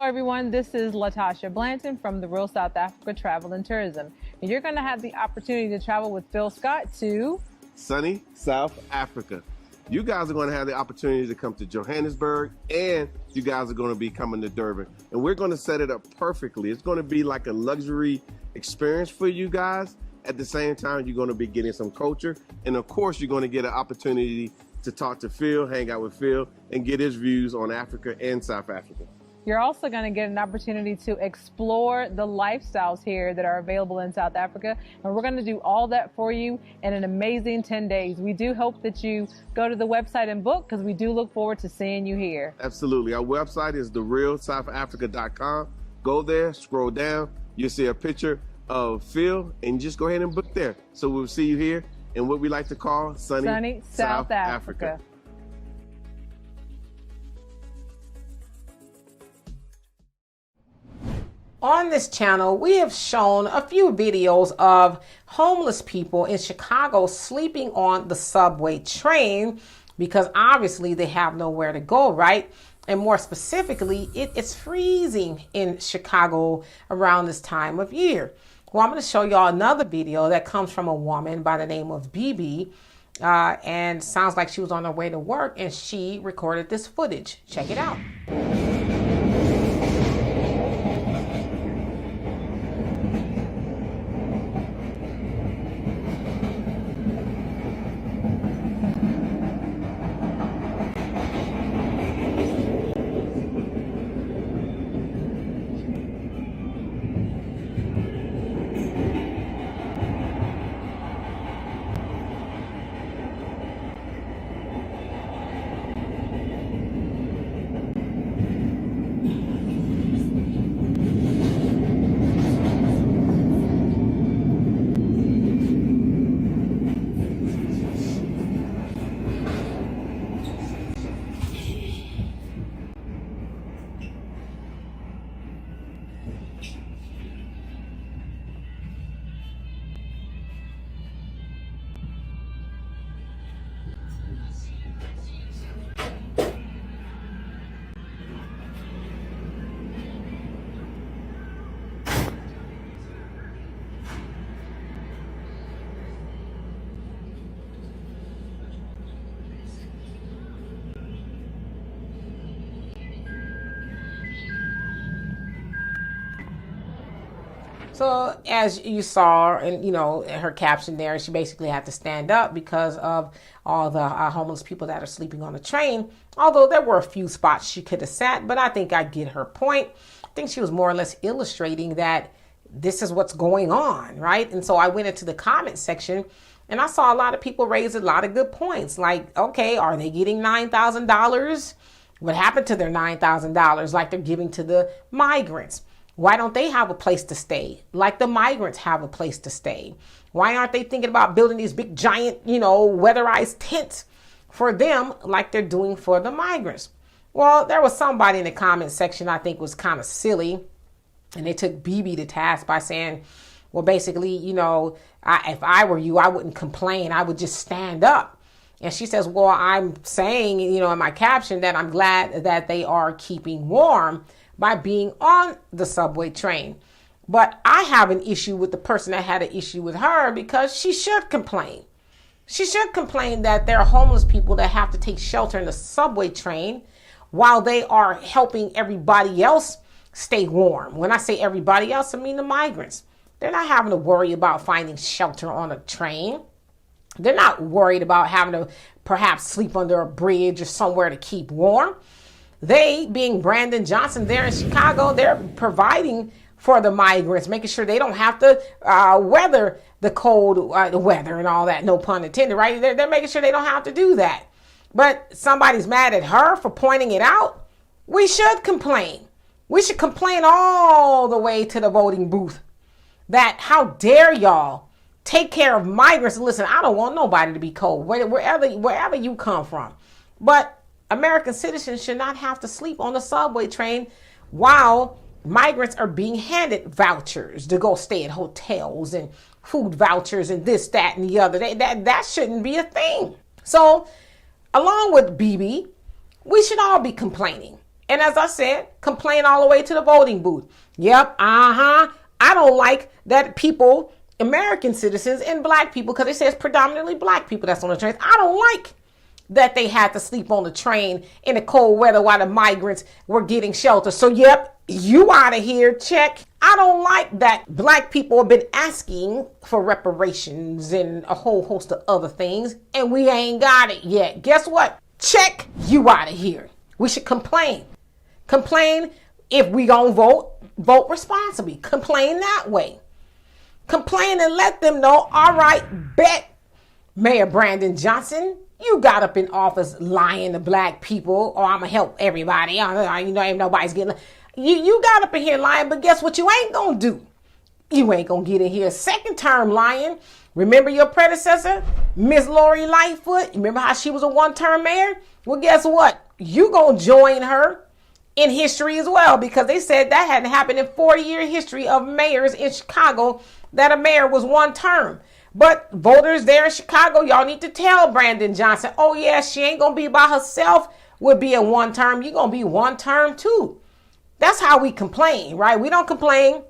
Hello everyone, this is Latasha Blanton from the Real South Africa Travel and Tourism. And you're going to have the opportunity to travel with Phil Scott to sunny South Africa. You guys are going to have the opportunity to come to Johannesburg, and you guys are going to be coming to Durban. And we're going to set it up perfectly. It's going to be like a luxury experience for you guys. At the same time, you're going to be getting some culture. And of course, you're going to get an opportunity to talk to Phil, hang out with Phil, and get his views on Africa and South Africa. You're also going to get an opportunity to explore the lifestyles here that are available in South Africa. And we're going to do all that for you in an amazing 10 days. We do hope that you go to the website and book, because we do look forward to seeing you here. Absolutely. Our website is therealsouthafrica.com. Go there, scroll down. You'll see a picture of Phil, and just go ahead and book there. So we'll see you here in what we like to call sunny South Africa. On this channel, we have shown a few videos of homeless people in Chicago sleeping on the subway train because obviously they have nowhere to go, right? And more specifically, it's freezing in Chicago around this time of year. Well, I'm going to show y'all another video that comes from a woman by the name of BB, and sounds like she was on her way to work and she recorded this footage. Check it out. So as you saw, and her caption there, she basically had to stand up because of all the homeless people that are sleeping on the train. Although there were a few spots she could have sat, but I think I get her point. I think she was more or less illustrating that this is what's going on, right? And so I went into the comment section and I saw a lot of people raise a lot of good points. Like, okay, are they getting $9,000? What happened to their $9,000 like they're giving to the migrants? Why don't they have a place to stay like the migrants have a place to stay? Why aren't they thinking about building these big giant, weatherized tents for them like they're doing for the migrants? Well, there was somebody in the comment section I think was kind of silly, and they took BB to task by saying, well, basically, if I were you, I wouldn't complain. I would just stand up. And she says, well, I'm saying, in my caption that I'm glad that they are keeping warm by being on the subway train. But I have an issue with the person that had an issue with her, because she should complain. She should complain that there are homeless people that have to take shelter in the subway train while they are helping everybody else stay warm. When I say everybody else, I mean the migrants. They're not having to worry about finding shelter on a train. They're not worried about having to perhaps sleep under a bridge or somewhere to keep warm. They, being Brandon Johnson there in Chicago, they're providing for the migrants, making sure they don't have to weather the cold weather and all that, no pun intended, right? They're making sure they don't have to do that. But somebody's mad at her for pointing it out. We should complain. We should complain all the way to the voting booth that how dare y'all take care of migrants. Listen, I don't want nobody to be cold, wherever you come from. But American citizens should not have to sleep on the subway train while migrants are being handed vouchers to go stay at hotels and food vouchers and this, that, and the other. That shouldn't be a thing. So along with BB, we should all be complaining. And as I said, complain all the way to the voting booth. Yep, I don't like that people, American citizens and black people, because it says predominantly black people that's on the trains. I don't like that they had to sleep on the train in the cold weather while the migrants were getting shelter. So, yep, you out of here, check. I don't like that black people have been asking for reparations and a whole host of other things, and we ain't got it yet. Guess what? Check, you out of here. We should complain. Complain if we gonna vote responsibly. Complain that way. Complain and let them know, all right, bet, Mayor Brandon Johnson, you got up in office lying to black people, or I'm gonna help everybody. Ain't nobody's getting. You got up in here lying, but guess what you ain't gonna do? You ain't gonna get in here second term lying. Remember your predecessor, Miss Lori Lightfoot? Remember how she was a one-term mayor? Well, guess what? You gonna join her in history as well, because they said that hadn't happened in 40-year history of mayors in Chicago, that a mayor was one term. But voters there in Chicago, y'all need to tell Brandon Johnson, oh yeah, she ain't gonna be by herself, would be a one term. You're gonna be one term too. That's how we complain, right? We don't complain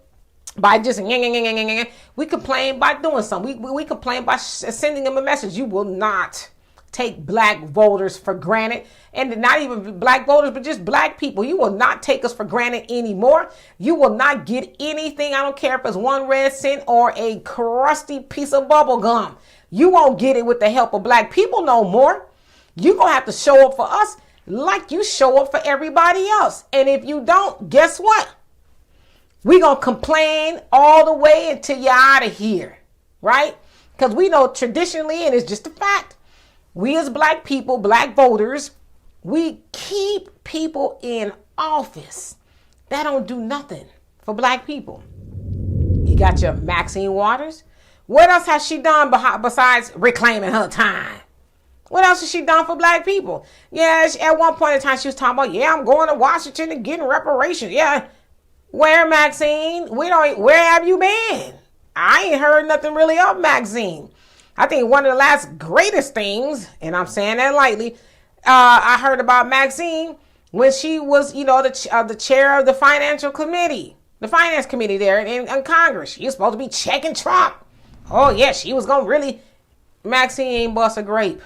by just we complain by doing something. We complain by sending them a message. You will not take black voters for granted, and not even black voters, but just black people. You will not take us for granted anymore. You will not get anything. I don't care if it's 1 red cent or a crusty piece of bubble gum. You won't get it with the help of black people no more. You're going to have to show up for us like you show up for everybody else. And if you don't, guess what? We're going to complain all the way until you're out of here, right? Because we know traditionally, and it's just a fact, we as black people, black voters, we keep people in office that don't do nothing for black people. You got your Maxine Waters. What else has she done besides reclaiming her time? What else has she done for black people? Yeah, at one point in time, she was talking about, yeah, I'm going to Washington and getting reparations. Yeah, where, Maxine? Where have you been? I ain't heard nothing really of Maxine. I think one of the last greatest things, and I'm saying that lightly, I heard about Maxine when she was, the chair of the finance committee there in Congress. She was supposed to be checking Trump. Oh, yeah, she was going to really, Maxine ain't bust a grape.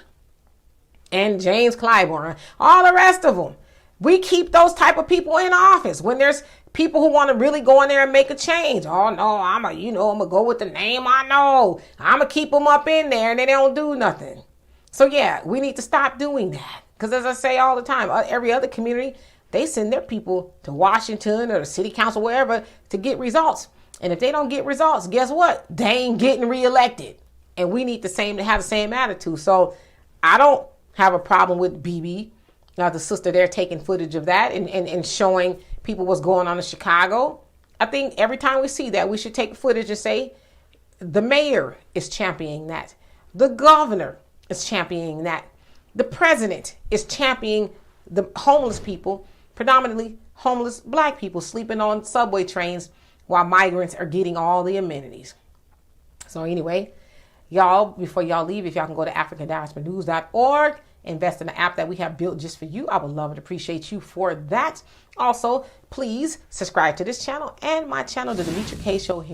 And James Clyburn, all the rest of them. We keep those type of people in office when there's people who want to really go in there and make a change. Oh no, I'm gonna go with the name I know. I'm gonna keep them up in there and they don't do nothing. So yeah, we need to stop doing that. Because as I say all the time, every other community, they send their people to Washington or the city council, wherever, to get results. And if they don't get results, guess what? They ain't getting reelected. And we need to have the same attitude. So I don't have a problem with BB. Now the sister there taking footage of that and showing people what's going on in Chicago. I think every time we see that, we should take footage and say, the mayor is championing that. The governor is championing that. The president is championing the homeless people, predominantly homeless black people sleeping on subway trains while migrants are getting all the amenities. So anyway, y'all, before y'all leave, if y'all can go to africandiasporanews.org, invest in the app that we have built just for you. I would love and appreciate you for that. Also, please subscribe to this channel and my channel, The Demetra Kaye Show here.